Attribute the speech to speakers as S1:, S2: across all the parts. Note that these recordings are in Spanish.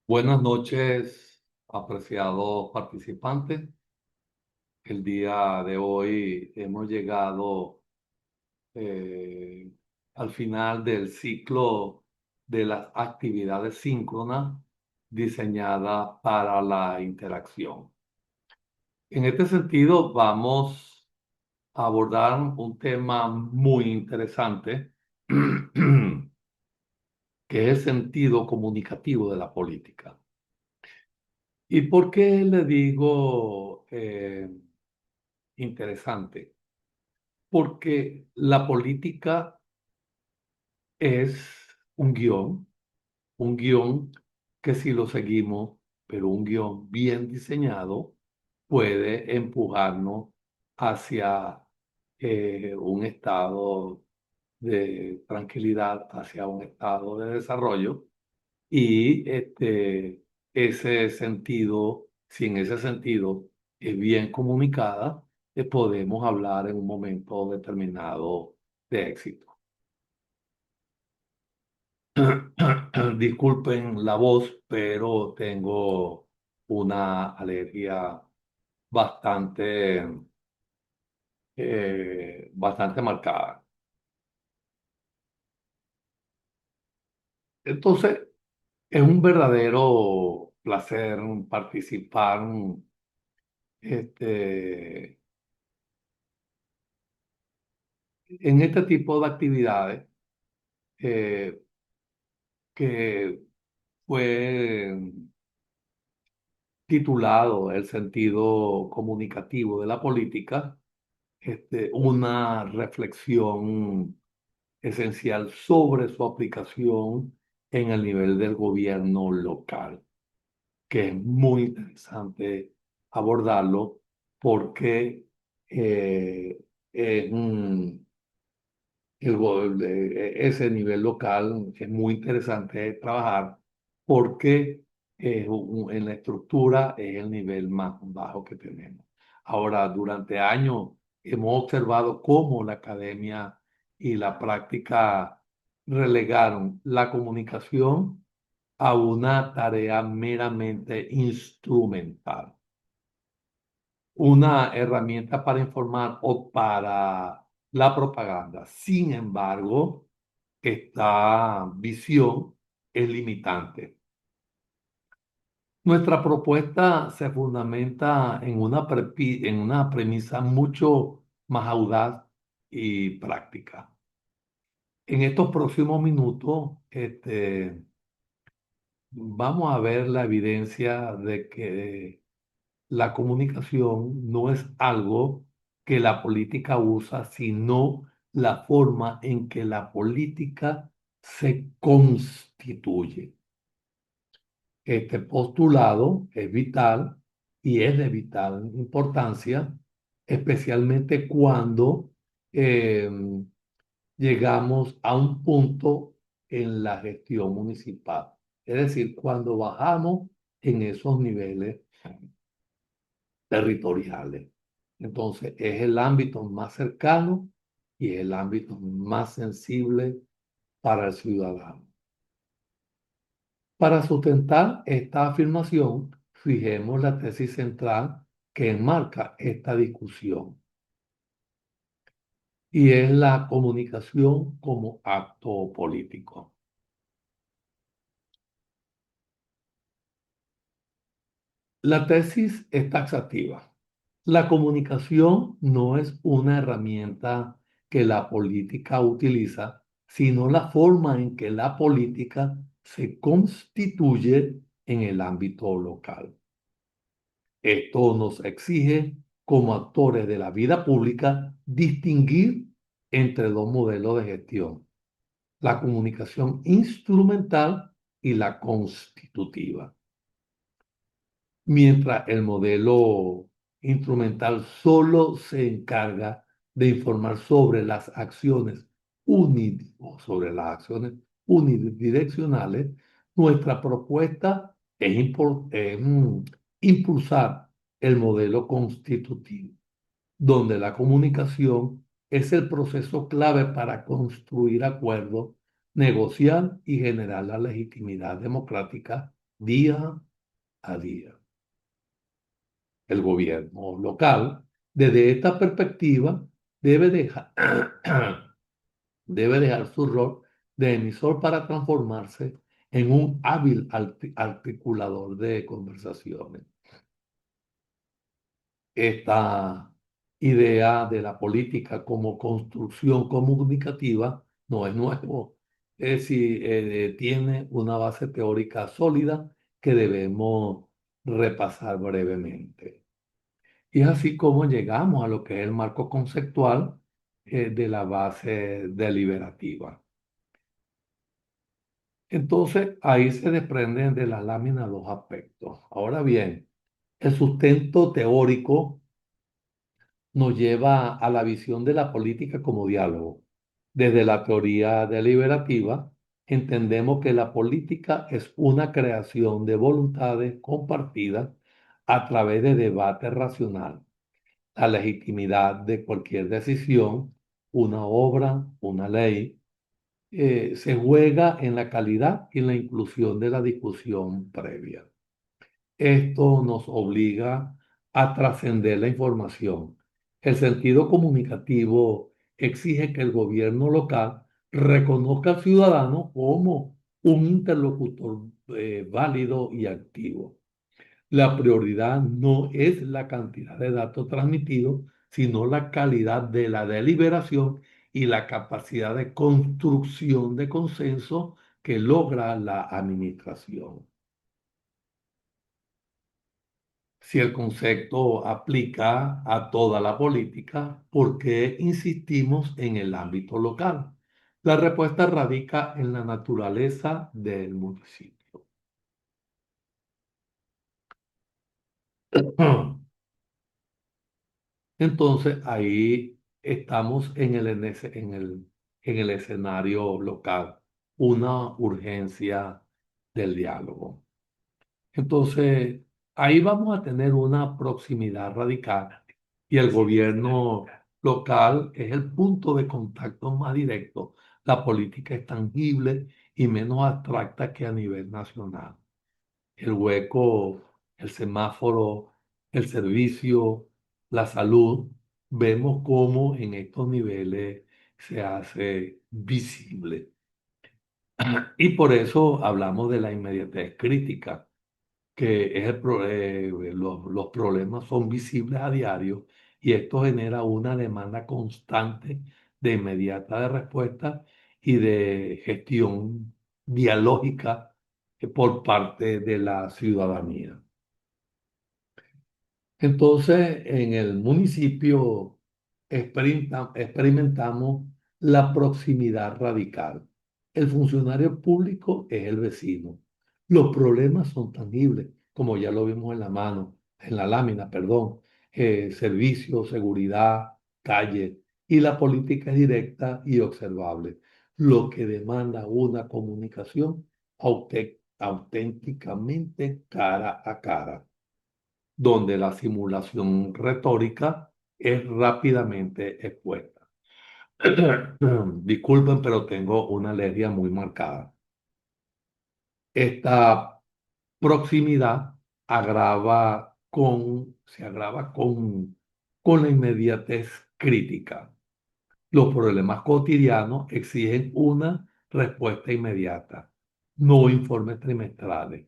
S1: Buenas noches, apreciados participantes. El día de hoy hemos llegado eh, al final del ciclo de las actividades síncronas diseñadas para la interacción. En este sentido, vamos a abordar un tema muy interesante, que es el sentido comunicativo de la política. ¿Y por qué le digo interesante? Porque la política es un guión que si lo seguimos, pero un guión bien diseñado, puede empujarnos hacia un estado de tranquilidad, hacia un estado de desarrollo. Y ese sentido, si en ese sentido es bien comunicada, podemos hablar en un momento determinado de éxito. Disculpen la voz, pero tengo una alergia bastante, bastante marcada. Entonces, es un verdadero placer participar este, en este tipo de actividades eh, que fue titulado El sentido comunicativo de la política, una reflexión esencial sobre su aplicación en el nivel del gobierno local, que es muy interesante abordarlo porque eh, es ese nivel local es muy interesante trabajar porque en la estructura es el nivel más bajo que tenemos. Ahora, durante años hemos observado cómo la academia y la práctica relegaron la comunicación a una tarea meramente instrumental, una herramienta para informar o para la propaganda. Sin embargo, esta visión es limitante. Nuestra propuesta se fundamenta en en una premisa mucho más audaz y práctica. En estos próximos minutos, vamos a ver la evidencia de que la comunicación no es algo que la política usa, sino la forma en que la política se constituye. Este postulado es vital y es de vital importancia, especialmente cuando eh, llegamos a un punto en la gestión municipal. Es decir, cuando bajamos en esos niveles territoriales. Entonces, es el ámbito más cercano y es el ámbito más sensible para el ciudadano. Para sustentar esta afirmación, fijemos la tesis central que enmarca esta discusión y es la comunicación como acto político. La tesis es taxativa. La comunicación no es una herramienta que la política utiliza, sino la forma en que la política se constituye en el ámbito local. Esto nos exige, como actores de la vida pública, distinguir entre dos modelos de gestión: la comunicación instrumental y la constitutiva. Mientras el modelo instrumental solo se encarga de informar sobre las acciones unidireccionales, nuestra propuesta es impulsar el modelo constitutivo, donde la comunicación es el proceso clave para construir acuerdos, negociar y generar la legitimidad democrática día a día. El gobierno local, desde esta perspectiva, debe dejar, debe dejar su rol de emisor para transformarse en un hábil articulador de conversaciones. Esta idea de la política como construcción comunicativa no es nuevo, es decir, tiene una base teórica sólida que debemos repasar brevemente. Y es así como llegamos a lo que es el marco conceptual de la base deliberativa. Entonces, ahí se desprenden de la lámina dos aspectos. Ahora bien, el sustento teórico nos lleva a la visión de la política como diálogo. Desde la teoría deliberativa, entendemos que la política es una creación de voluntades compartidas a través de debate racional. La legitimidad de cualquier decisión, una obra, una ley, se juega en la calidad y en la inclusión de la discusión previa. Esto nos obliga a trascender la información. El sentido comunicativo exige que el gobierno local reconozca al ciudadano como un interlocutor válido y activo. La prioridad no es la cantidad de datos transmitidos, sino la calidad de la deliberación y la capacidad de construcción de consenso que logra la administración. Si el concepto aplica a toda la política, ¿por qué insistimos en el ámbito local? La respuesta radica en la naturaleza del municipio. Entonces, ahí estamos en el escenario local, una urgencia del diálogo. Entonces, ahí vamos a tener una proximidad radical y el gobierno local es el punto de contacto más directo. La política es tangible y menos abstracta que a nivel nacional. El hueco, el semáforo, el servicio, la salud, vemos cómo en estos niveles se hace visible. Y por eso hablamos de la inmediatez crítica que es los problemas son visibles a diario y esto genera una demanda constante de inmediata de respuesta y de gestión dialógica por parte de la ciudadanía. Entonces, en el municipio experimentamos la proximidad radical. El funcionario público es el vecino. Los problemas son tangibles, como ya lo vimos en la lámina, perdón, servicio, seguridad, calle, y la política es directa y observable, lo que demanda una comunicación auténticamente cara a cara donde la simulación retórica es rápidamente expuesta. Disculpen, pero tengo una alergia muy marcada. Esta proximidad se agrava con la inmediatez crítica. Los problemas cotidianos exigen una respuesta inmediata, no informes trimestrales.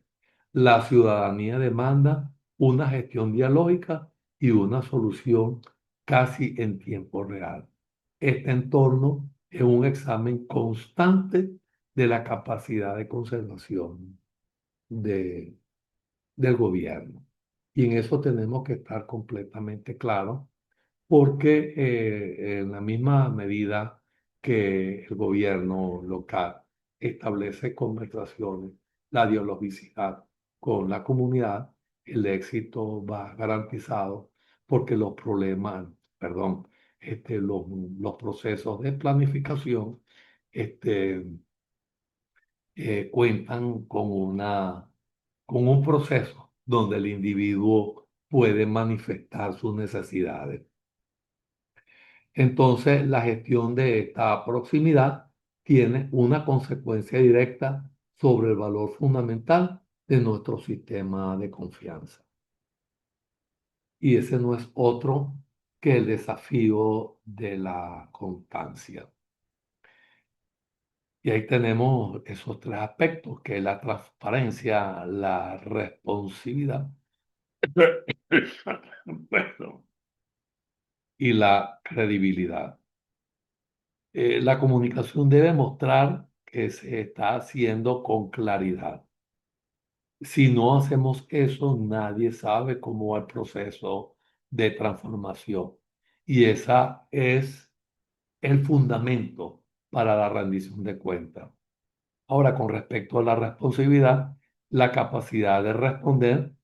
S1: La ciudadanía demanda una gestión dialógica y una solución casi en tiempo real. Este entorno es un examen constante de la capacidad de conservación de- del gobierno. Y en eso tenemos que estar completamente claros porque en la misma medida que el gobierno local establece conversaciones, la dialogicidad con la comunidad, el éxito va garantizado porque los problemas, perdón, los procesos de planificación este, cuentan con un proceso donde el individuo puede manifestar sus necesidades. Entonces, la gestión de esta proximidad tiene una consecuencia directa sobre el valor fundamental de nuestro sistema de confianza. Y ese no es otro que el desafío de la constancia. Y ahí tenemos esos tres aspectos, que es la transparencia, la responsividad perdón, y la credibilidad. La comunicación debe mostrar que se está haciendo con claridad. Si no hacemos eso, nadie sabe cómo va el proceso de transformación. Y esa es el fundamento para la rendición de cuentas. Ahora, con respecto a la responsabilidad, la capacidad de responder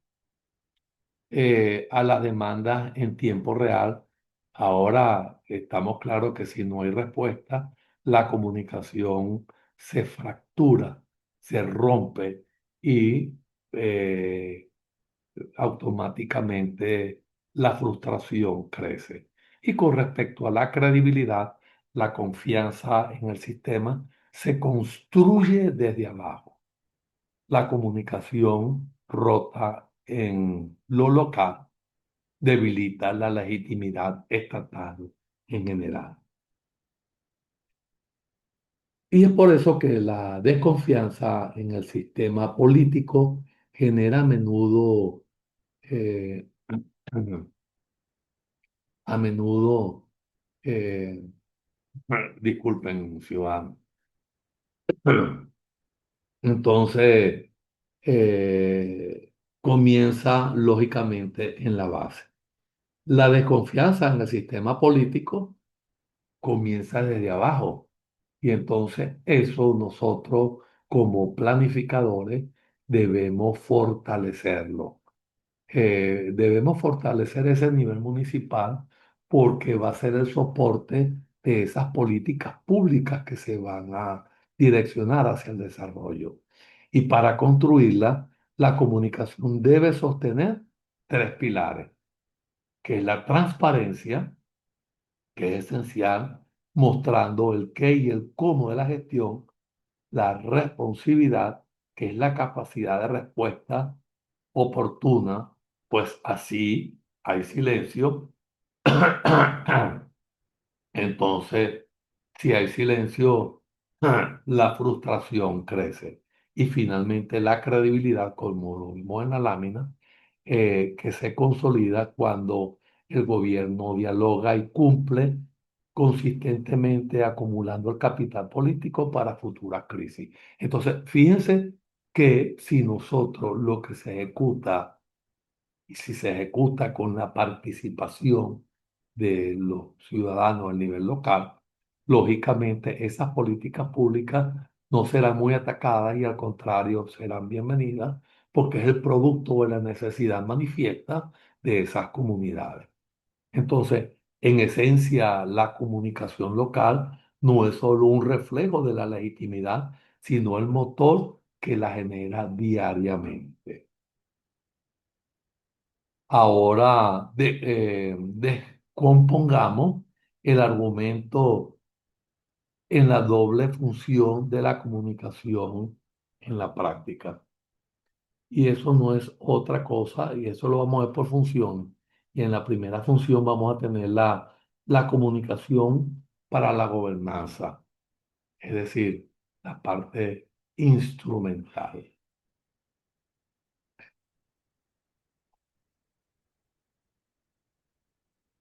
S1: a las demandas en tiempo real. Ahora estamos claros que si no hay respuesta, la comunicación se fractura, se rompe y eh, automáticamente la frustración crece. Y con respecto a la credibilidad, la confianza en el sistema se construye desde abajo. La comunicación rota en lo local debilita la legitimidad estatal en general. Y es por eso que la desconfianza en el sistema político genera eh, a menudo, eh, disculpen, ciudadanos. Entonces, comienza lógicamente en la base. La desconfianza en el sistema político comienza desde abajo. Y entonces eso nosotros como planificadores debemos fortalecerlo. Debemos fortalecer ese nivel municipal porque va a ser el soporte de esas políticas públicas que se van a direccionar hacia el desarrollo. Y para construirla, la comunicación debe sostener tres pilares, que es la transparencia, que es esencial, mostrando el qué y el cómo de la gestión, la responsividad, que es la capacidad de respuesta oportuna, pues así hay silencio. Entonces, si hay silencio, la frustración crece. Y finalmente la credibilidad, como lo vimos en la lámina, que se consolida cuando el gobierno dialoga y cumple consistentemente acumulando el capital político para futuras crisis. Entonces, fíjense que si nosotros lo que se ejecuta y si se ejecuta con la participación de los ciudadanos a nivel local, lógicamente esas políticas públicas no serán muy atacadas y al contrario serán bienvenidas porque es el producto de la necesidad manifiesta de esas comunidades. Entonces, en esencia, la comunicación local no es solo un reflejo de la legitimidad, sino el motor que la genera diariamente. Ahora descompongamos el argumento en la doble función de la comunicación en la práctica. Y eso no es otra cosa, y eso lo vamos a ver por función. Y en la primera función vamos a tener la comunicación para la gobernanza, es decir, la parte instrumental.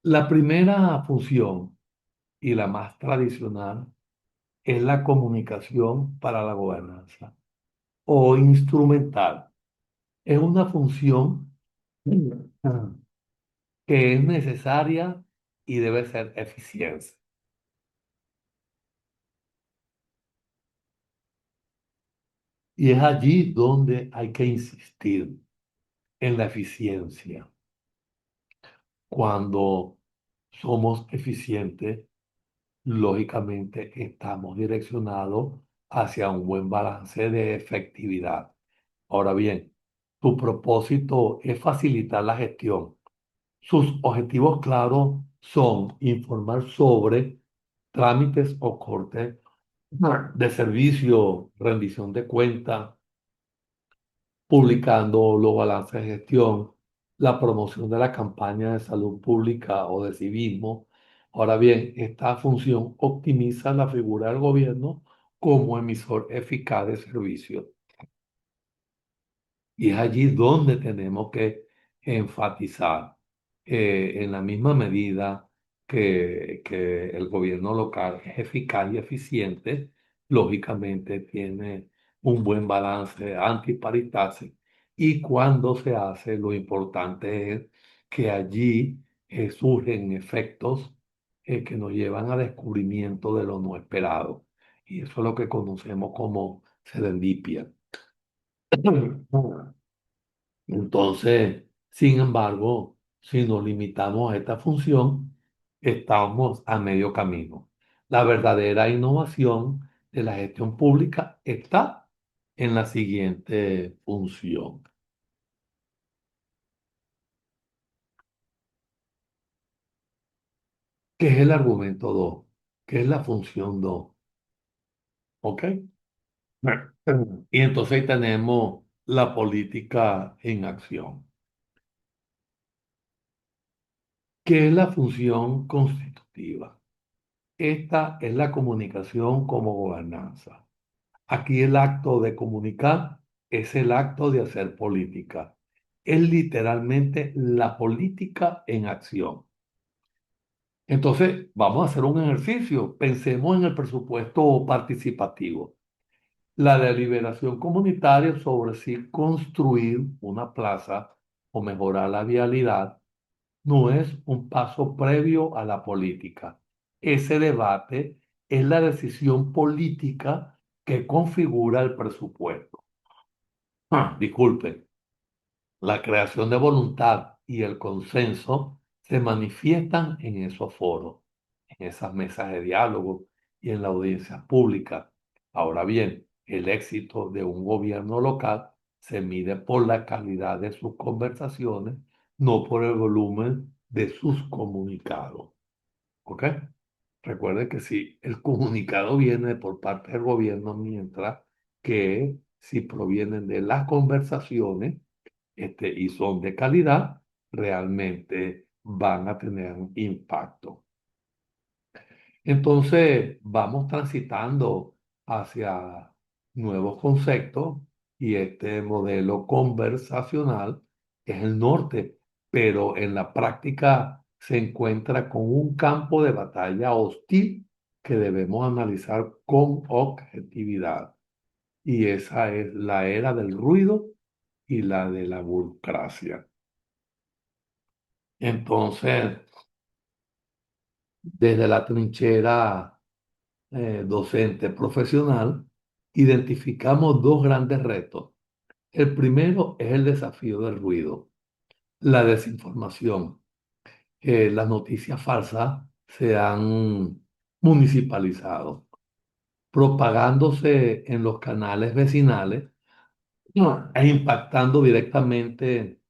S1: La primera función y la más tradicional es la comunicación para la gobernanza o instrumental. Es una función que es necesaria y debe ser eficiente. Y es allí donde hay que insistir en la eficiencia. Cuando somos eficientes, lógicamente estamos direccionados hacia un buen balance de efectividad. Ahora bien, tu propósito es facilitar la gestión. Sus objetivos claros son informar sobre trámites o cortes de servicio, rendición de cuentas, publicando los balances de gestión, la promoción de la campaña de salud pública o de civismo. Ahora bien, esta función optimiza la figura del gobierno como emisor eficaz de servicios. Y es allí donde tenemos que enfatizar, en la misma medida que el gobierno local es eficaz y eficiente, lógicamente tiene un buen balance antiparitaje y cuando se hace, lo importante es que allí surgen efectos que nos llevan a descubrimiento de lo no esperado. Y eso es lo que conocemos como serendipia. Entonces, sin embargo, si nos limitamos a esta función, estamos a medio camino. La verdadera innovación de la gestión pública está en la siguiente función. ¿Qué es el argumento 2? ¿Qué es la función 2? ¿Ok? Y entonces ahí tenemos la política en acción. ¿Qué es la función constitutiva? Esta es la comunicación como gobernanza. Aquí el acto de comunicar es el acto de hacer política. Es literalmente la política en acción. Entonces, vamos a hacer un ejercicio. Pensemos en el presupuesto participativo. La deliberación comunitaria sobre si construir una plaza o mejorar la vialidad no es un paso previo a la política. Ese debate es la decisión política que configura el presupuesto. Disculpe, la creación de voluntad y el consenso se manifiestan en esos foros, en esas mesas de diálogo y en la audiencia pública. Ahora bien, el éxito de un gobierno local se mide por la calidad de sus conversaciones, no por el volumen de sus comunicados. ¿Ok? Recuerde que si el comunicado viene por parte del gobierno, mientras que si provienen de las conversaciones, y son de calidad, realmente van a tener un impacto. Entonces, vamos transitando hacia nuevos conceptos y este modelo conversacional es el norte, pero en la práctica se encuentra con un campo de batalla hostil que debemos analizar con objetividad. Y esa es la era del ruido y la de la burocracia. Entonces, desde la trinchera docente profesional, identificamos dos grandes retos. El primero es el desafío del ruido, la desinformación. Las noticias falsas se han municipalizado, propagándose en los canales vecinales, e impactando directamente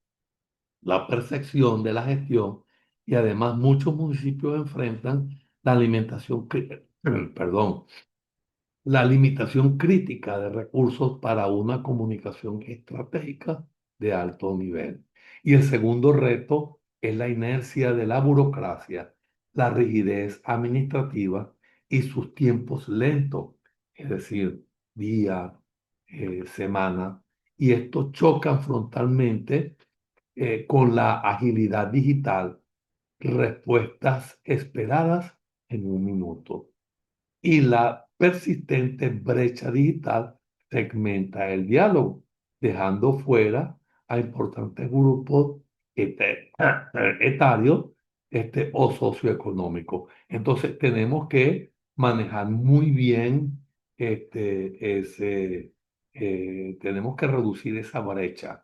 S1: la percepción de la gestión y además muchos municipios enfrentan la alimentación, perdón, la limitación crítica de recursos para una comunicación estratégica de alto nivel. Y el segundo reto es la inercia de la burocracia, la rigidez administrativa y sus tiempos lentos, es decir, día, semana, y esto chocan frontalmente con la agilidad digital, respuestas esperadas en un minuto. Y la persistente brecha digital segmenta el diálogo, dejando fuera a importantes grupos etarios o socioeconómicos. Entonces tenemos que manejar muy bien tenemos que reducir esa brecha.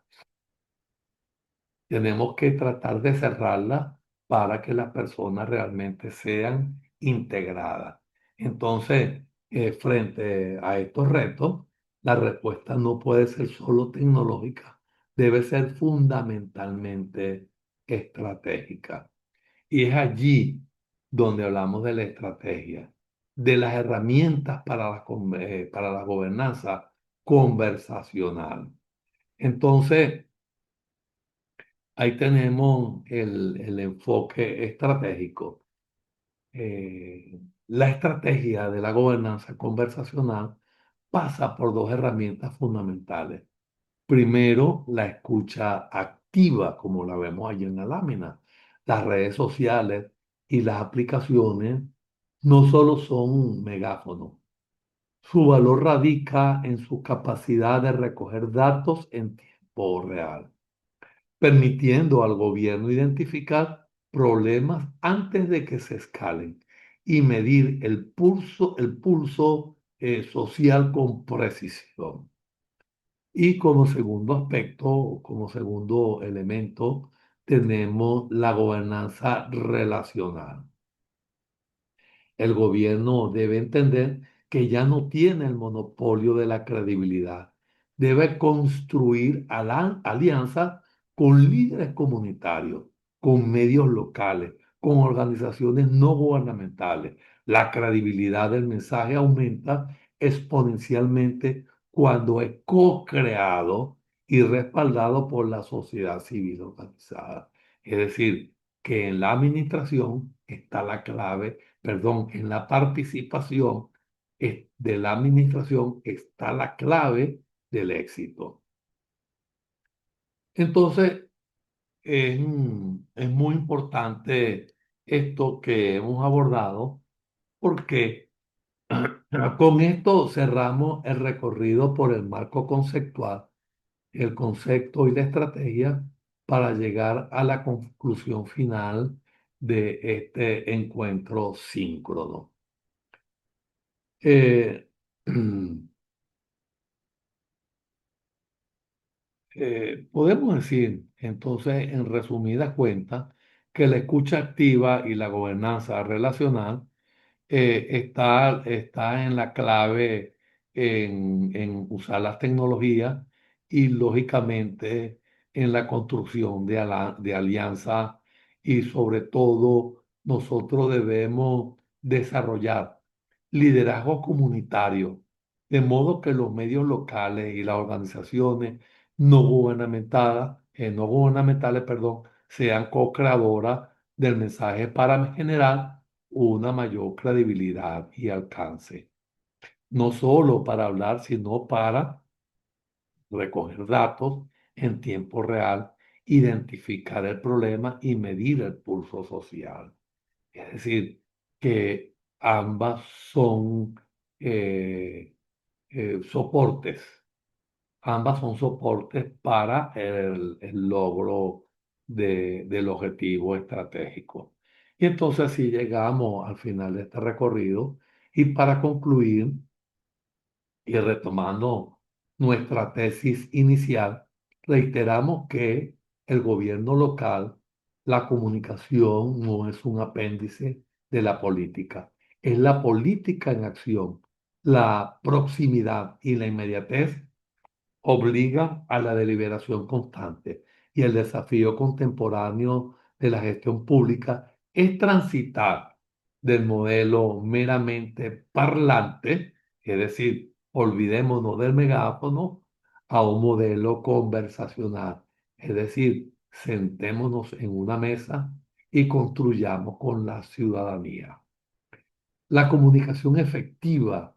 S1: Tenemos que tratar de cerrarla para que las personas realmente sean integradas. Entonces, frente a estos retos, la respuesta no puede ser solo tecnológica, debe ser fundamentalmente estratégica. Y es allí donde hablamos de la estrategia, de las herramientas para para la gobernanza conversacional. Entonces, ahí tenemos el enfoque estratégico. La estrategia de la gobernanza conversacional pasa por dos herramientas fundamentales. Primero, la escucha activa, como la vemos allí en la lámina. Las redes sociales y las aplicaciones no solo son un megáfono, su valor radica en su capacidad de recoger datos en tiempo real, permitiendo al gobierno identificar problemas antes de que se escalen y medir el pulso social con precisión. Y como segundo aspecto, como segundo elemento, tenemos la gobernanza relacional. El gobierno debe entender que ya no tiene el monopolio de la credibilidad. Debe construir alianzas con líderes comunitarios, con medios locales, con organizaciones no gubernamentales. La credibilidad del mensaje aumenta exponencialmente cuando es co-creado y respaldado por la sociedad civil organizada. Es decir, que en la administración está la clave, perdón, en la participación de la administración está la clave del éxito. Entonces, es muy importante esto que hemos abordado porque con esto cerramos el recorrido por el marco conceptual, el concepto y la estrategia para llegar a la conclusión final de este encuentro síncrono. Eh, podemos decir, entonces, en resumidas cuentas, que la escucha activa y la gobernanza relacional está en la clave en usar las tecnologías y, lógicamente, en la construcción de alianzas y, sobre todo, nosotros debemos desarrollar liderazgo comunitario, de modo que los medios locales y las organizaciones no gubernamentales, perdón, sean co-creadoras del mensaje para generar una mayor credibilidad y alcance, no solo para hablar, sino para recoger datos en tiempo real, identificar el problema y medir el pulso social. Es decir, que ambas son eh, soportes, ambas son soportes para el logro del objetivo estratégico. Y entonces así llegamos al final de este recorrido y para concluir y retomando nuestra tesis inicial, reiteramos que el gobierno local, la comunicación no es un apéndice de la política, es la política en acción, la proximidad y la inmediatez obliga a la deliberación constante y el desafío contemporáneo de la gestión pública es transitar del modelo meramente parlante, es decir, olvidémonos del megáfono, a un modelo conversacional, es decir, sentémonos en una mesa y construyamos con la ciudadanía. La comunicación efectiva,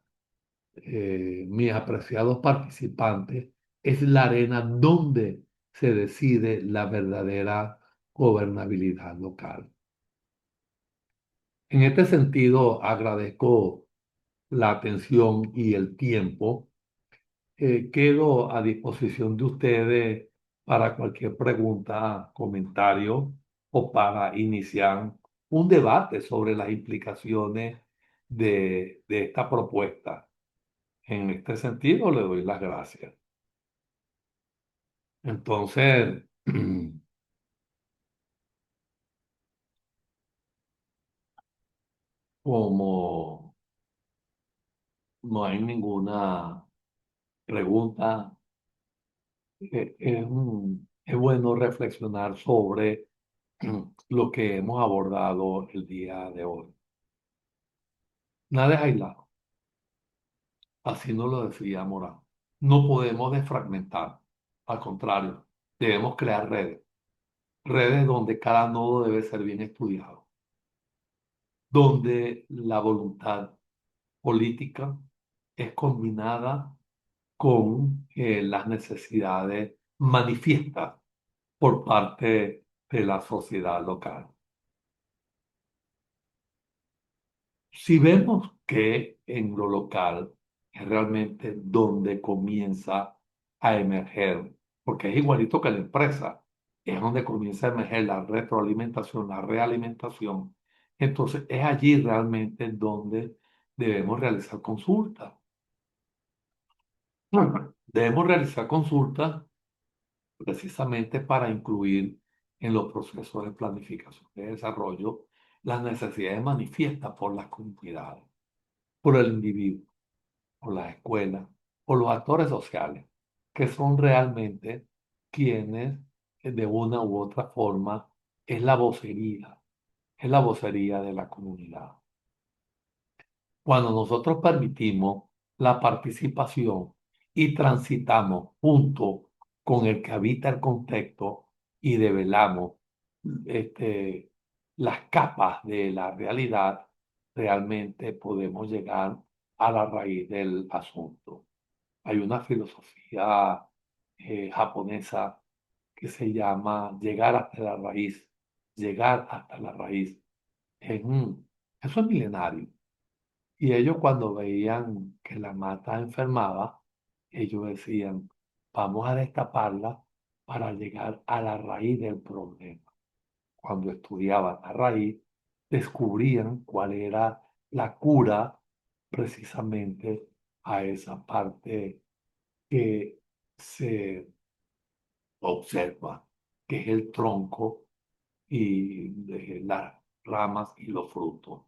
S1: mis apreciados participantes, es la arena donde se decide la verdadera gobernabilidad local. En este sentido, agradezco la atención y el tiempo. Quedo a disposición de ustedes para cualquier pregunta, comentario o para iniciar un debate sobre las implicaciones de esta propuesta. En este sentido, le doy las gracias. Entonces, como no hay ninguna pregunta, es bueno reflexionar sobre lo que hemos abordado el día de hoy. Nada es aislado, así nos lo decía Morán. No podemos desfragmentar. Al contrario, debemos crear redes, redes donde cada nodo debe ser bien estudiado, donde la voluntad política es combinada con las necesidades manifiestas por parte de la sociedad local. Si vemos que en lo local es realmente donde comienza a emerger, porque es igualito que la empresa, es donde comienza a emerger la retroalimentación, la realimentación, entonces es allí realmente donde debemos realizar consultas. Debemos realizar consultas precisamente para incluir en los procesos de planificación de desarrollo las necesidades manifiestas por las comunidades, por el individuo, por las escuelas, por los actores sociales, que son realmente quienes de una u otra forma es es la vocería de la comunidad. Cuando nosotros permitimos la participación y transitamos junto con el que habita el contexto y develamos este, las capas de la realidad, realmente podemos llegar a la raíz del asunto. Hay una filosofía japonesa que se llama llegar hasta la raíz, llegar hasta la raíz. Eso es milenario. Y ellos cuando veían que la mata enfermaba, ellos decían, vamos a destaparla para llegar a la raíz del problema. Cuando estudiaban la raíz, descubrían cuál era la cura precisamente a esa parte que se observa, que es el tronco y de las ramas y los frutos.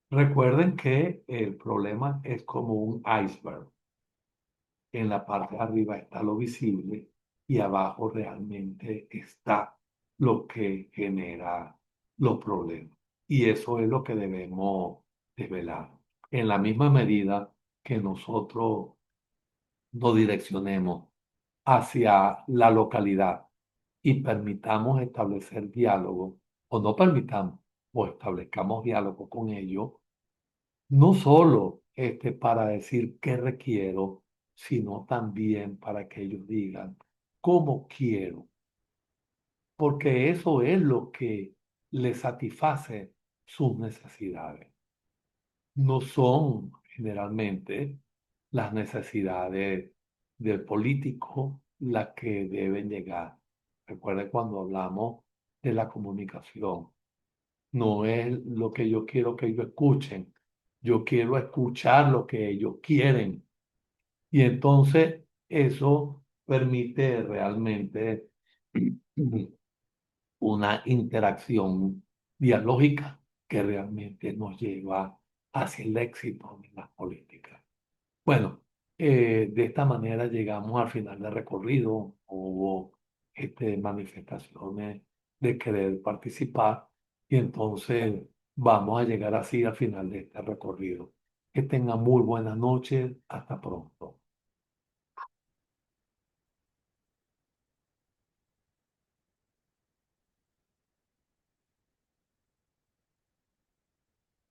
S1: Recuerden que el problema es como un iceberg. En la parte de arriba está lo visible y abajo realmente está lo que genera los problemas. Y eso es lo que debemos desvelar. En la misma medida que nosotros nos direccionemos hacia la localidad y permitamos establecer diálogo, o no permitamos, o establezcamos diálogo con ellos, no solo para decir qué requiero, sino también para que ellos digan cómo quiero, porque eso es lo que les satisface sus necesidades. No son generalmente las necesidades del político las que deben llegar. Recuerden cuando hablamos de la comunicación, no es lo que yo quiero que ellos escuchen, yo quiero escuchar lo que ellos quieren. Y entonces eso permite realmente una interacción dialógica que realmente nos lleva hacia el éxito de las políticas. Bueno, de esta manera llegamos al final del recorrido. Hubo manifestaciones de querer participar y entonces vamos a llegar así al final de este recorrido. Que tengan muy buenas noches. Hasta pronto.